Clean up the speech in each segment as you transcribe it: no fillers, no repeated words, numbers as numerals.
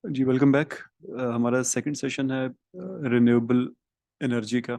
जी welcome back. हमारा second session है renewable energy का,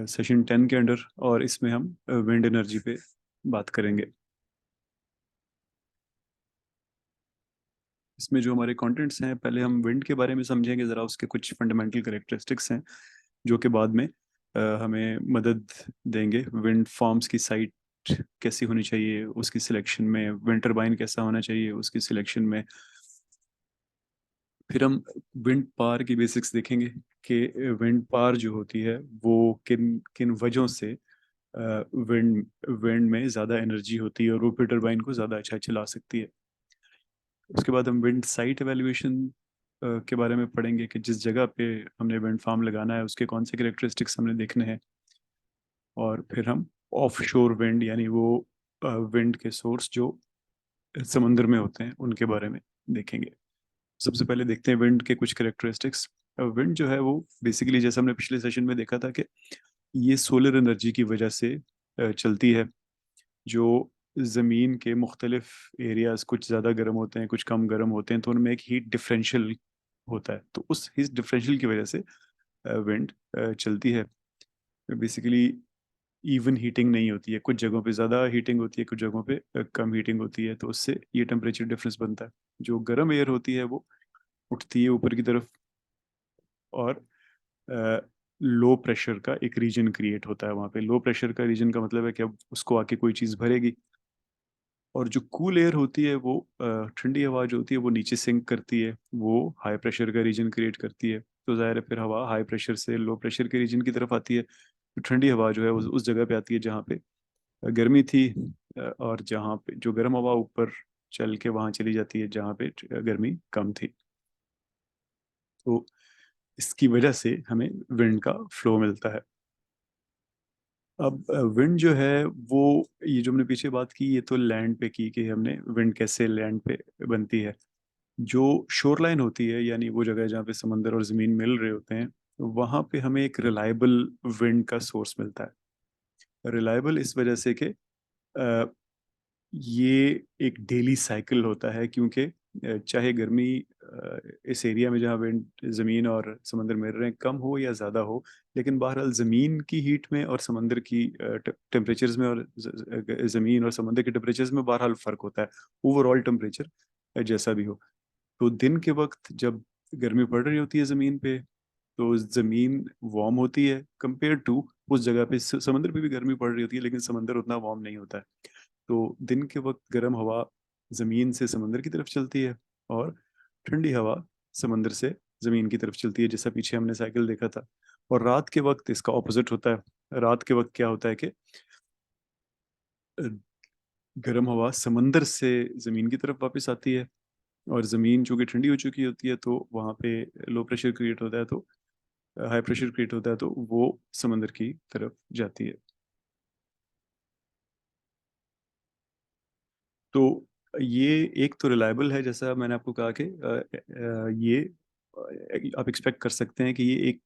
सेशन 10 के अंडर, और इसमें हम विंड एनर्जी पे बात करेंगे। इसमें जो हमारे कंटेंट्स हैं, पहले हम विंड के बारे में समझेंगे ज़रा, उसके कुछ फंडामेंटल कैरेक्टरिस्टिक्स हैं जो कि बाद में हमें मदद देंगे। विंड फार्म्स की साइट कैसी होनी चाहिए उसकी सिलेक्शन में, विंड टरबाइन कैसा होना चाहिए उसकी सिलेक्शन में। फिर हम विंड पावर की बेसिक्स देखेंगे कि विंड पावर जो होती है वो किन किन वजहों से विंड विंड में ज़्यादा एनर्जी होती है और वो फिर टरबाइन को ज़्यादा अच्छा चला सकती है। उसके बाद हम विंड साइट एवेल्यूएशन के बारे में पढ़ेंगे कि जिस जगह पे हमने विंड फार्म लगाना है उसके कौन से कैरेक्टरिस्टिक्स हमने देखने हैं। और फिर हम ऑफ शोर विंड, यानी वो विंड के सोर्स जो समंदर में होते हैं, उनके बारे में देखेंगे। सबसे पहले देखते हैं विंड के कुछ कैरेक्टरिस्टिक्स। विंड जो है वो बेसिकली, जैसे हमने पिछले सेशन में देखा था, कि ये सोलर एनर्जी की वजह से चलती है। जो ज़मीन के मुख्तलिफ एरियाज, कुछ ज़्यादा गर्म होते हैं कुछ कम गर्म होते हैं, तो उनमें एक हीट डिफरेंशियल होता है, तो उस हीट डिफरेंशियल की वजह से विंड चलती है। बेसिकली इवन हीटिंग नहीं होती है, कुछ जगहों पे ज़्यादा हीटिंग होती है, कुछ जगहों पे कम हीटिंग होती है, तो उससे ये टेम्परेचर डिफरेंस बनता है। जो गर्म एयर होती है वो उठती है ऊपर की तरफ, और लो प्रेशर का एक रीजन क्रिएट होता है वहाँ पे। लो प्रेशर का रीजन का मतलब है कि अब उसको आके कोई चीज़ भरेगी। और जो कूल एयर होती है वो ठंडी हवा जो होती है वो नीचे सिंक करती है, वो हाई प्रेशर का रीजन क्रिएट करती है। तो ज़ाहिर है फिर हवा हाई प्रेशर से लो प्रेशर के रीजन की तरफ आती है, तो ठंडी हवा जो है उस जगह पे आती है जहाँ पे गर्मी थी, और जहाँ पे जो गर्म हवा ऊपर चल के वहाँ चली जाती है जहाँ पे गर्मी कम थी। तो इसकी वजह से हमें विंड का फ्लो मिलता है। अब विंड जो है वो, ये जो हमने पीछे बात की, ये तो लैंड पे की कि हमने विंड कैसे लैंड पे बनती है। जो शोर लाइन होती है, यानी वो जगह जहाँ पे समंदर और ज़मीन मिल रहे होते हैं, वहाँ पे हमें एक रिलायबल विंड का सोर्स मिलता है। रिलायबल इस वजह से कि ये एक डेली साइकिल होता है, क्योंकि चाहे गर्मी इस एरिया में जहाँ विंड, ज़मीन और समंदर मिल रहे हैं, कम हो या ज़्यादा हो, लेकिन बहरहाल ज़मीन की हीट में और समंदर की टेम्परेचर्स में, और ज़मीन और समंदर के टेम्परेचर्स में बहरहाल फ़र्क होता है। ओवरऑल टेम्परेचर जैसा भी हो, तो दिन के वक्त जब गर्मी पड़ रही होती है ज़मीन पे, तो ज़मीन वार्म होती है कंपेयर टू उस जगह पे। समंदर पे भी गर्मी पड़ रही होती है लेकिन समंदर उतना वार्म नहीं होता है। तो दिन के वक्त गर्म हवा ज़मीन से समंदर की तरफ चलती है, और ठंडी हवा समंदर से ज़मीन की तरफ चलती है, जैसा पीछे हमने साइकिल देखा था। और रात के वक्त इसका ऑपोजिट होता है। रात के वक्त क्या होता है कि अ, गर्म हवा समंदर से ज़मीन की तरफ वापस आती है, और ज़मीन चूंकि ठंडी हो चुकी होती है तो वहाँ पे लो प्रेशर क्रिएट होता है, तो हाई प्रेशर क्रिएट होता है, तो वो समंदर की तरफ जाती है। तो ये एक तो रिलायबल है, जैसा मैंने आपको कहा कि ये आप एक्सपेक्ट कर सकते हैं कि ये एक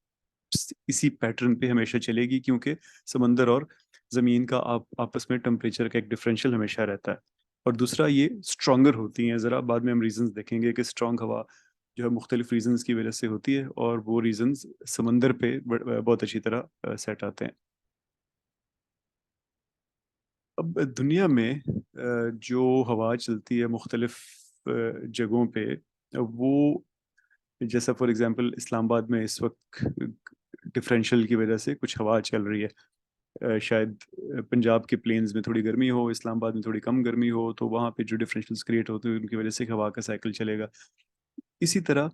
इसी पैटर्न पे हमेशा चलेगी, क्योंकि समंदर और ज़मीन का आपस में टेम्परेचर का एक डिफरेंशियल हमेशा रहता है। और दूसरा, ये स्ट्रॉन्गर होती हैं, ज़रा बाद में हम रीजंस देखेंगे कि स्ट्रॉन्ग हवा जो है मुख्तलिफ रीजंस की वजह से होती है, और वो रीजंस समंदर पे बहुत अच्छी तरह सेट आते हैं। अब दुनिया में जो हवा चलती है मुख्तलिफ जगहों पे, वो, जैसा फॉर एग्जांपल इस्लामाबाद में इस वक्त डिफरेंशियल की वजह से कुछ हवा चल रही है। शायद पंजाब के प्लेन्स में थोड़ी गर्मी हो, इस्लामाबाद में थोड़ी कम गर्मी हो, तो वहाँ पे जो डिफरेंशियल्स क्रिएट होते हैं उनकी वजह से हवा का साइकिल चलेगा। इसी तरह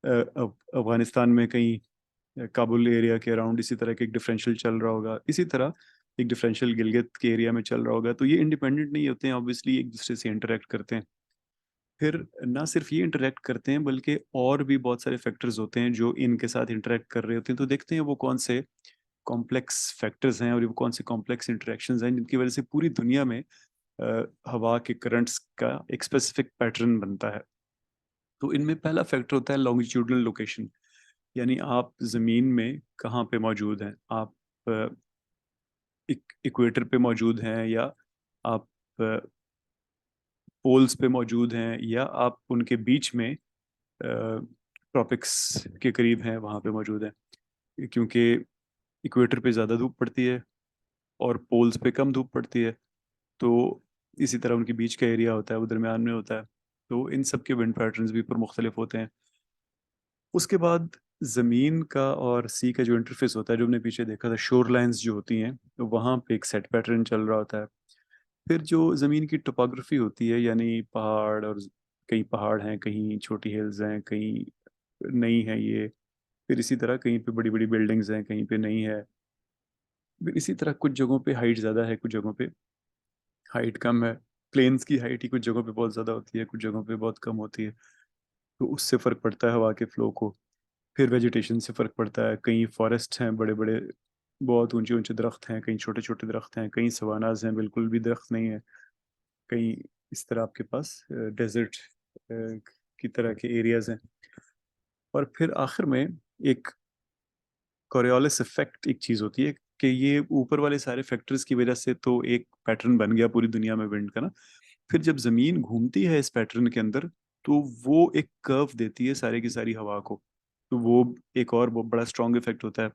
अफगानिस्तान में कहीं काबुल एरिया के अराउंड इसी तरह का एक डिफरेंशियल चल रहा होगा। इसी तरह एक डिफरेंशियल गिलगित के एरिया में चल रहा होगा। तो ये इंडिपेंडेंट नहीं होते हैं, ऑब्वियसली एक दूसरे से इंटरेक्ट करते हैं। फिर ना सिर्फ ये इंटरेक्ट करते हैं, बल्कि और भी बहुत सारे फैक्टर्स होते हैं जो इनके साथ इंटरेक्ट कर रहे होते हैं। तो देखते हैं वो कौन से कॉम्प्लेक्स फैक्टर्स हैं और वो कौन से कॉम्प्लेक्स इंटरेक्शंस हैं जिनकी वजह से पूरी दुनिया में हवा के करंट्स का एक स्पेसिफिक पैटर्न बनता है। तो इनमें पहला फैक्टर होता है लॉन्गिट्यूडनल लोकेशन, यानी आप ज़मीन में कहाँ पे मौजूद हैं। आप इक्वेटर पे मौजूद हैं, या आप पोल्स पे मौजूद हैं, या आप उनके बीच में ट्रॉपिक्स के करीब हैं वहाँ पे मौजूद हैं, क्योंकि इक्वेटर पे ज़्यादा धूप पड़ती है और पोल्स पे कम धूप पड़ती है। तो इसी तरह उनके बीच का एरिया होता है वो दरमियान में होता है, तो इन सब के विंड पैटर्न्स भी पर मुख्तलिफ होते हैं। उसके बाद ज़मीन का और सी का जो इंटरफेस होता है, जो हमने पीछे देखा था, शोर लाइंस जो होती हैं, तो वहाँ पे एक सेट पैटर्न चल रहा होता है। फिर जो ज़मीन की टोपोग्राफी होती है, यानी पहाड़, और कहीं पहाड़ हैं, कहीं छोटी हिल्स हैं, कहीं नहीं है ये, फिर इसी तरह कहीं पे बड़ी बड़ी बिल्डिंग्स हैं, कहीं पे नहीं है। फिर इसी तरह कुछ जगहों पे हाइट ज़्यादा है, कुछ जगहों पे हाइट कम है। प्लेन्स की हाइट ही कुछ जगहों पे बहुत ज़्यादा होती है, कुछ जगहों पे बहुत कम होती है, तो उससे फ़र्क पड़ता है हवा के फ्लो को। फिर वेजिटेशन से फ़र्क पड़ता है, कहीं फॉरेस्ट हैं बड़े बड़े, बहुत ऊंचे ऊंचे दरख्त हैं, कहीं छोटे छोटे दरख्त हैं, कहीं सवानाज हैं, बिल्कुल भी दरख्त नहीं है, कहीं इस तरह आपके पास डेजर्ट की तरह के एरियाज हैं। और फिर आखिर में एक कोरियोलिस इफेक्ट एक चीज़ होती है कि ये ऊपर वाले सारे फैक्टर्स की वजह से तो एक पैटर्न बन गया पूरी दुनिया में विंड का ना। फिर जब ज़मीन घूमती है इस पैटर्न के अंदर, तो वो एक कर्व देती है सारी की सारी हवा को, तो वो एक और बहुत बड़ा स्ट्रॉन्ग इफेक्ट होता है,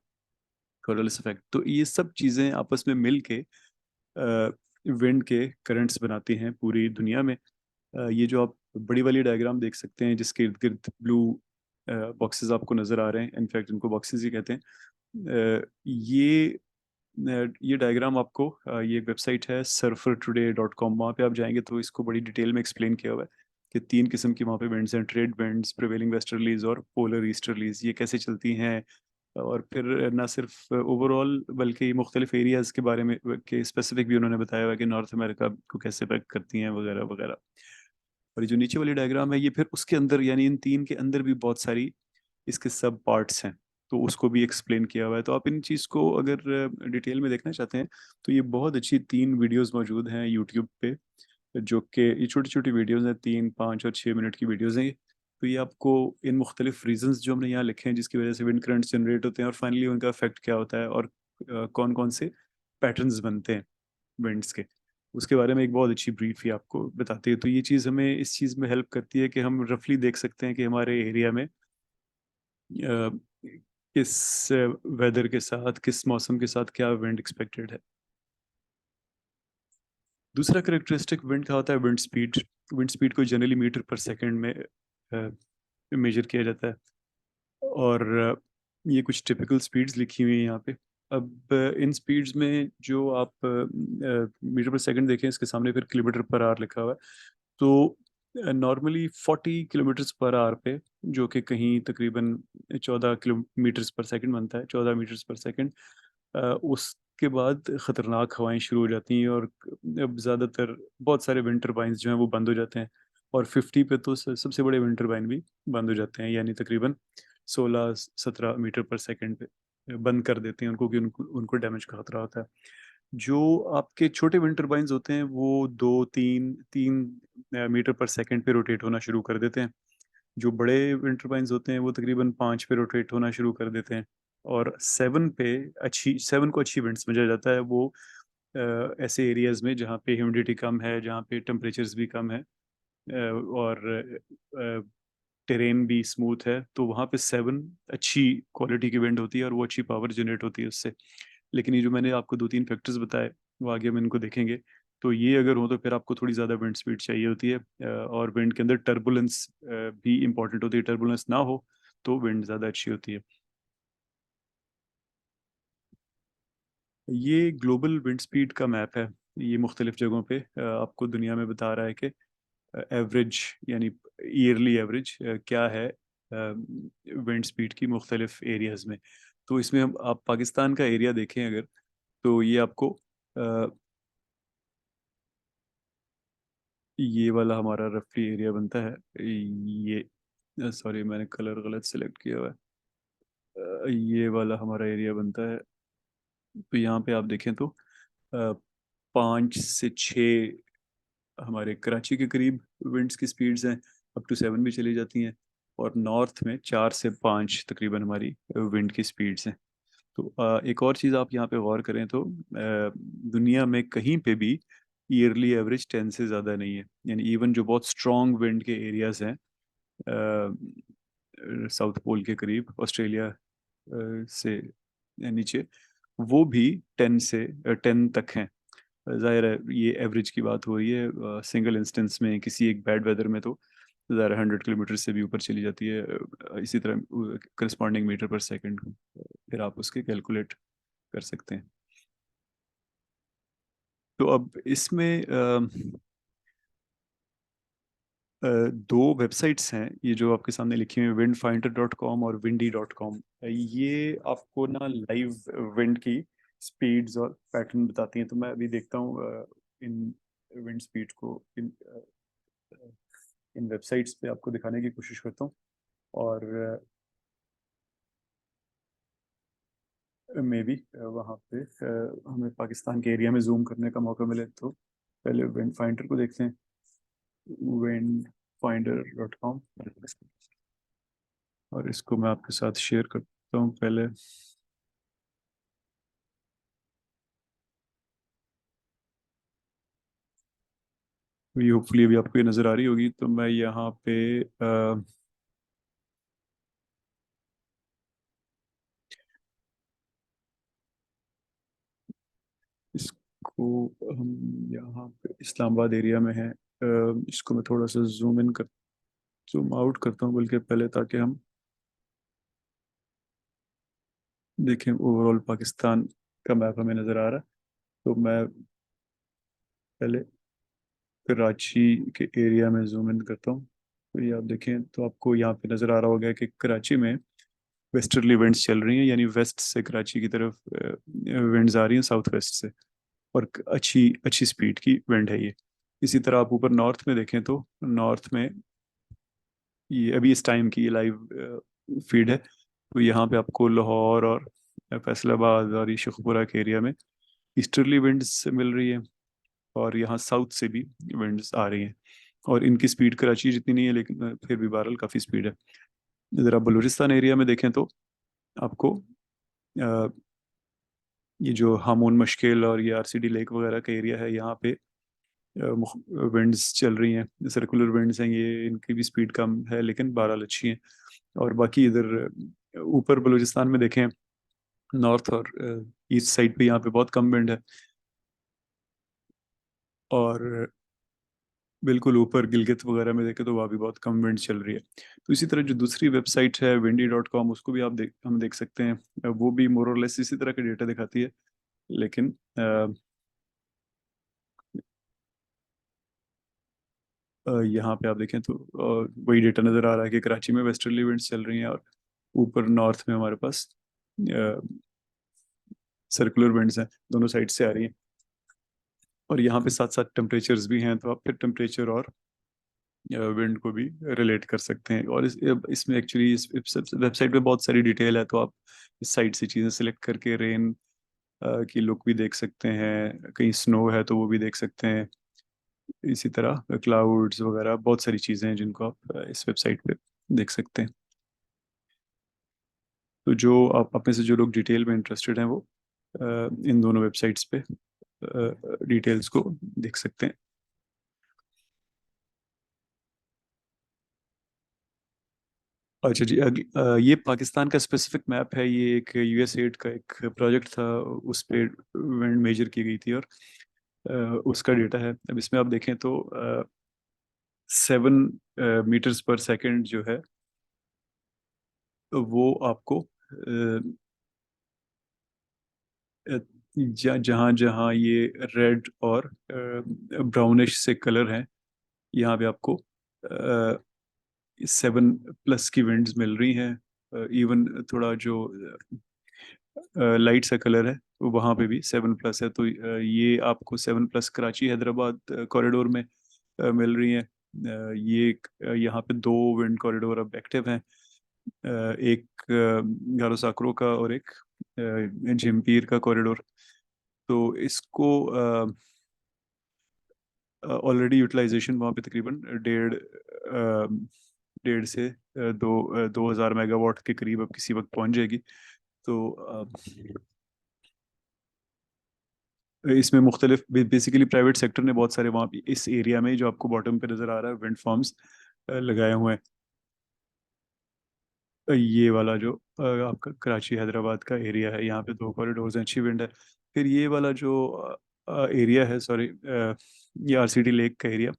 कोरियोलिस इफेक्ट। तो ये सब चीज़ें आपस में मिल के विंड के करंट्स बनाती हैं पूरी दुनिया में। ये जो आप बड़ी वाली डायग्राम देख सकते हैं, जिसके इर्द गिर्द ब्लू बॉक्सेस आपको नज़र आ रहे हैं, इनफैक्ट इनको बॉक्सेस ही कहते हैं। ये डायग्राम आपको ये वेबसाइट है surfertoday.com, वहाँ पे आप जाएंगे तो इसको बड़ी डिटेल में एक्सप्लेन किया हुआ है कि तीन किस्म की वहाँ पे विंड्स हैं, ट्रेड विंड्स, प्रिवेलिंग वेस्टर्लीज और पोलर ईस्टर्लीज, ये कैसे चलती हैं। और फिर ना सिर्फ ओवरऑल बल्कि मुख्तलिफ एरियाज़ के बारे में के स्पेसिफिक भी उन्होंने बताया हुआ है कि नॉर्थ अमेरिका को कैसे अफेक्ट करती हैं वगैरह वगैरह। और ये जो नीचे वाली डायग्राम है, ये फिर उसके अंदर, यानी इन तीन के अंदर भी बहुत सारी इसके सब पार्ट्स हैं, तो उसको भी एक्सप्लेन किया हुआ है। तो आप इन चीज़ को अगर डिटेल में देखना चाहते हैं, तो ये बहुत अच्छी 3 वीडियोस मौजूद हैं यूट्यूब पे, जो कि ये छोटी छोटी वीडियोस हैं, 3, 5 और 6 मिनट की वीडियोस हैं ये। तो ये आपको इन मुख्तलिफ रीजंस जो हमने यहाँ लिखे हैं जिसकी वजह से विंड करंट्स जनरेट होते हैं, और फाइनली उनका इफेक्ट क्या होता है, और कौन कौन से पैटर्न्स बनते हैं विंड्स के, उसके बारे में एक बहुत अच्छी ब्रीफ ही आपको बताती है। तो ये चीज़ हमें इस चीज़ में हेल्प करती है कि हम रफली देख सकते हैं कि हमारे एरिया में किस वेदर के साथ, किस मौसम के साथ क्या विंड एक्सपेक्टेड है। दूसरा करेक्टरिस्टिक विंड का होता है विंड स्पीड। विंड स्पीड को जनरली मीटर पर सेकंड में मेजर किया जाता है, और ये कुछ टिपिकल स्पीड्स लिखी हुई हैं यहाँ पे। अब इन स्पीड्स में जो आप मीटर पर सेकंड देखें, इसके सामने फिर किलोमीटर पर आवर लिखा हुआ है। तो नॉर्मली 40 किलोमीटर्स पर आवर पे, जो कि कहीं तकरीबन 14 किलोमीटर्स पर सेकंड बनता है, 14 मीटर्स पर सेकंड, उसके बाद ख़तरनाक हवाएं शुरू हो जाती हैं, और अब ज़्यादातर बहुत सारे विंड टरबाइंस जो हैं वो बंद हो जाते हैं। और 50 पे तो सबसे बड़े विंड टरबाइन भी बंद हो जाते हैं, यानी तकरीबन 16-17 मीटर पर सेकंड पे बंद कर देते हैं उनको, कि उनको उनको डैमेज का खतरा होता है। जो आपके छोटे विंड टरबाइंस होते हैं वो 2-3 मीटर पर सेकंड पे रोटेट होना शुरू कर देते हैं। जो बड़े विंड टरबाइंस होते हैं वो तकरीबन 5 पे रोटेट होना शुरू कर देते हैं। और 7 को अच्छी विंड समझा जाता है। वो ऐसे एरियाज में जहाँ पे ह्यूमिडिटी कम है, जहाँ पे टेम्परेचर्स भी कम है, और टेरेन भी स्मूथ है, तो वहाँ पे 7 अच्छी क्वालिटी की विंड होती है, और वो अच्छी पावर जनरेट होती है उससे। लेकिन ये जो मैंने आपको 2-3 फैक्टर्स बताए, वो आगे हम इनको देखेंगे। तो ये अगर हो तो फिर आपको थोड़ी ज़्यादा विंड स्पीड चाहिए होती है, और विंड के अंदर टर्बुलेंस भी इंपॉर्टेंट होती है। टर्बुलेंस ना हो तो विंड ज़्यादा अच्छी होती है। ये ग्लोबल विंड स्पीड का मैप है। ये मुख्तलिफ जगहों पे आपको दुनिया में बता रहा है कि एवरेज, यानी ईयरली एवरेज क्या है विंड स्पीड की मुख्तलिफ एरियाज में। तो इसमें हम आप पाकिस्तान का एरिया देखें अगर, तो ये आपको ये वाला हमारा रफली एरिया बनता है। ये सॉरी, मैंने कलर गलत सेलेक्ट किया हुआ है। ये वाला हमारा एरिया बनता है। तो यहाँ पे आप देखें तो 5 से 6 हमारे कराची के करीब विंड्स की स्पीड्स हैं, अप टू 7 भी चली जाती हैं। और नॉर्थ में 4 से 5 तकरीबन हमारी विंड की स्पीड्स हैं। तो एक और चीज़ आप यहाँ पे गौर करें तो दुनिया में कहीं पे भी ईयरली एवरेज 10 से ज़्यादा नहीं है। यानी इवन जो बहुत स्ट्रॉन्ग विंड के एरियाज हैं, साउथ पोल के करीब, ऑस्ट्रेलिया से नीचे, वो भी 10 तक हैं। जाहिर है ये एवरेज की बात हो रही है, सिंगल इंस्टेंस में किसी एक बैड वेदर में तो ज़ाहिर 100 किलोमीटर से भी ऊपर चली जाती है। इसी तरह करस्पॉन्डिंग मीटर पर सेकंड फिर आप उसके कैलकुलेट कर सकते हैं। तो अब इसमें दो वेबसाइट्स हैं, ये जो आपके सामने लिखी हुई है, windfinder.com और windy.com। ये आपको ना लाइव विंड की स्पीड्स और पैटर्न बताती हैं। तो मैं अभी देखता हूँ इन विंड स्पीड को इन वेबसाइट्स पे आपको दिखाने की कोशिश करता हूँ। और मे बी वहाँ पे हमें पाकिस्तान के एरिया में जूम करने का मौका मिले तो पहले विंड फाइंडर को देखते हैं, windfinder.com। और इसको मैं आपके साथ शेयर करता हूँ पहले। ये होपफुली अभी आपको ये नज़र आ रही होगी। तो मैं यहाँ पे इसको हम यहाँ पे इस्लामाबाद एरिया में है। इसको मैं थोड़ा सा जूम आउट करता हूँ बल्कि पहले, ताकि हम देखें ओवरऑल पाकिस्तान का मैप हमें नज़र आ रहा है। तो मैं पहले कराची के एरिया में जूम इन करता हूँ। तो ये आप देखें तो आपको यहाँ पे नज़र आ रहा होगा कि कराची में वेस्टर्ली विंड्स चल रही हैं, यानी वेस्ट से कराची की तरफ विंड्स आ रही हैं साउथ वेस्ट से। और अच्छी अच्छी स्पीड की विंड है ये। इसी तरह आप ऊपर नॉर्थ में देखें तो नॉर्थ में ये अभी इस टाइम की ये लाइव फीड है। तो यहाँ पे आपको लाहौर और फैसलाबाद और ये शेखपुरा के एरिया में ईस्टर्ली विंड्स मिल रही है, और यहाँ साउथ से भी विंड्स आ रही हैं। और इनकी स्पीड कराची जितनी नहीं है, लेकिन फिर भी बहरहाल काफ़ी स्पीड है। इधर आप बलूचिस्तान एरिया में देखें तो आपको अ, ये जो हामून मश्किल और ये आरसीडी लेक वगैरह का एरिया है, यहाँ पे विंड्स चल रही हैं, सर्कुलर विंड्स हैं ये, इनकी भी स्पीड कम है लेकिन बहरहाल अच्छी हैं। और बाकी इधर ऊपर बलूचिस्तान में देखें, नॉर्थ और ईस्ट साइड पे यहाँ पे बहुत कम विंड है। और बिल्कुल ऊपर गिलगित वगैरह में देखें तो वहाँ भी बहुत कम विंड चल रही है। तो इसी तरह जो दूसरी वेबसाइट है windy.com, उसको भी हम देख सकते हैं। वो भी मोर और लेस इसी तरह का डेटा दिखाती है, लेकिन यहाँ पे आप देखें तो वही डेटा नज़र आ रहा है कि कराची में वेस्टर्ली विंड्स चल रही हैं, और ऊपर नॉर्थ में हमारे पास सर्कुलर विंड्स हैं, दोनों साइड से आ रही हैं। और यहाँ पे साथ साथ टेम्परेचर्स भी हैं, तो आप फिर टेम्परेचर और विंड को भी रिलेट कर सकते हैं। और इसमें एक्चुअली इस वेबसाइट पे बहुत सारी डिटेल है, तो आप इस साइट से चीज़ें सेलेक्ट करके रेन की लुक भी देख सकते हैं, कहीं स्नो है तो वो भी देख सकते हैं। इसी तरह क्लाउड्स वगैरह बहुत सारी चीज़ें हैं जिनको आप इस वेबसाइट पे देख सकते हैं। तो जो आप में से जो लोग डिटेल में इंटरेस्टेड हैं वो इन दोनों वेबसाइट्स पे डिटेल्स को देख सकते हैं। अच्छा जी, ये पाकिस्तान का स्पेसिफिक मैप है। ये एक यूएसएड का एक प्रोजेक्ट था, उस पे विंड मेजर की गई थी, और अ, उसका डेटा है। अब इसमें आप देखें तो 7 मीटर्स पर सेकंड जो है वो आपको जहाँ जहाँ ये रेड और ब्राउनिश से कलर हैं, यहाँ पे आपको 7+ की विंड्स मिल रही हैं। इवन थोड़ा जो लाइट सा कलर है वहाँ पे भी 7+ है। तो ये आपको 7+ कराची हैदराबाद कॉरिडोर में मिल रही हैं। यहाँ पे दो विंड कॉरिडोर अब एक्टिव हैं, एक गारो साकरो का और एक झिम्पीर का कॉरिडोर। तो इसको ऑलरेडी यूटिलाइजेशन वहाँ पे तकरीबन 2,000 मेगावाट के करीब अब किसी वक्त पहुंच जाएगी। तो इसमें मुख्तलिफ बेसिकली प्राइवेट सेक्टर ने बहुत सारे वहाँ पे इस एरिया में जो आपको बॉटम पे नज़र आ रहा है विंड फार्म्स लगाए हुए हैं। ये वाला जो आपका कराची हैदराबाद का एरिया है, यहाँ पे दो कॉरिडोर्स हैं, अच्छी विंड है। फिर ये वाला जो एरिया है, सॉरी, ये आरसीटी लेक का एरिया,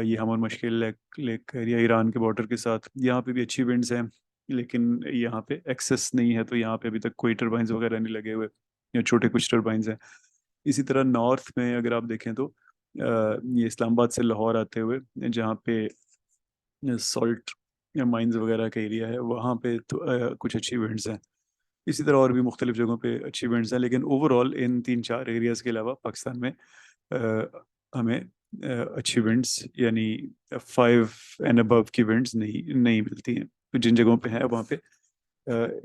ये हमर मशकिल लेक लेक का एरिया ईरान के बॉर्डर के साथ, यहाँ पे भी अच्छी विंड्स हैं। लेकिन यहाँ पे एक्सेस नहीं है, तो यहाँ पे अभी तक कोई टर्बाइंस वगैरह नहीं लगे हुए, या छोटे कुछ टर्बाइंस हैं। इसी तरह नॉर्थ में अगर आप देखें तो ये इस्लामाबाद से लाहौर आते हुए जहाँ पे सॉल्ट माइंस वगैरह का एरिया है, वहाँ पे तो कुछ अच्छी विंड्स हैं। इसी तरह और भी मुख्तलिफ जगहों पे अच्छी विंड्स हैं, लेकिन ओवरऑल इन तीन चार एरियाज़ के अलावा पाकिस्तान में हमें अच्छी विंड्स, यानी 5 एंड अबव की विंड्स नहीं नहीं मिलती हैं। तो जिन जगहों पे है वहाँ पे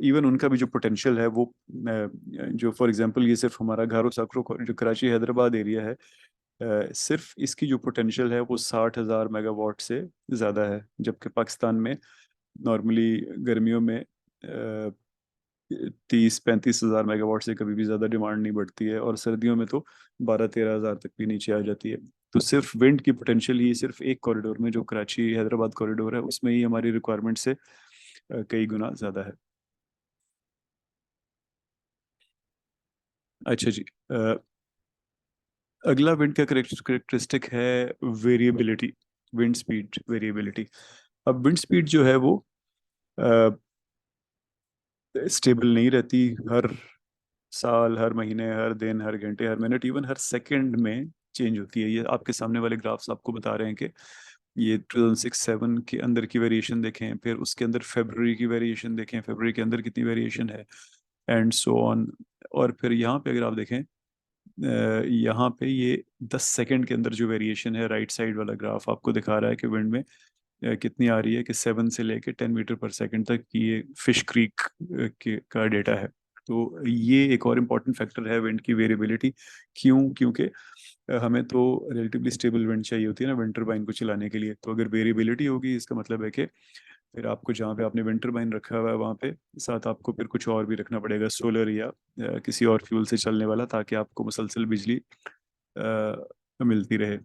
इवन उनका भी जो पोटेंशियल है वो जो फॉर एग्जांपल ये सिर्फ हमारा घारो साकरो जो कराची हैदराबाद एरिया है, सिर्फ इसकी जो पोटेंशियल है वो 60,000 मेगावाट से ज़्यादा है। जबकि पाकिस्तान में नॉर्मली गर्मियों में 30-35 हज़ार मेगावाट से कभी भी ज़्यादा डिमांड नहीं बढ़ती है, और सर्दियों में तो 12-13 हज़ार तक भी नीचे आ जाती है। तो सिर्फ विंड की पोटेंशियल ही सिर्फ एक कॉरिडोर में, जो कराची हैदराबाद कॉरिडोर है, उसमें ही हमारी रिक्वायरमेंट से कई गुना ज़्यादा है। अच्छा जी, अगला विंड का करेक्टरिस्टिक है वेरिएबिलिटी, विंड स्पीड वेरिएबिलिटी। अब विंड स्पीड जो है वो स्टेबल नहीं रहती। हर साल, हर महीने, हर दिन, हर घंटे, हर मिनट, इवन हर सेकंड में चेंज होती है। ये आपके सामने वाले ग्राफ्स आपको बता रहे हैं कि ये 2006-07 के अंदर की वेरिएशन देखें, फिर उसके अंदर फरवरी की वेरिएशन देखें, फरवरी के अंदर कितनी वेरिएशन है, एंड सो ऑन। और फिर यहाँ पे अगर आप देखें, यहाँ पे ये 10 सेकंड के अंदर जो वेरिएशन है, राइट साइड वाला ग्राफ आपको दिखा रहा है कि विंड में कितनी आ रही है, कि 7 से लेके 10 मीटर पर सेकंड तक की ये फिश क्रीक के का डेटा है। तो ये एक और इम्पॉर्टेंट फैक्टर है विंड की वेरिएबिलिटी। क्यों? क्योंकि हमें तो रिलेटिवली स्टेबल विंड चाहिए होती है ना विंड टरबाइन को चलाने के लिए। तो अगर वेरिएबिलिटी होगी, इसका मतलब है कि फिर आपको जहाँ पे आपने विंड टरबाइन रखा हुआ है वहाँ पे साथ आपको फिर कुछ और भी रखना पड़ेगा, सोलर या किसी और फ्यूल से चलने वाला, ताकि आपको मुसलसल बिजली मिलती रहे।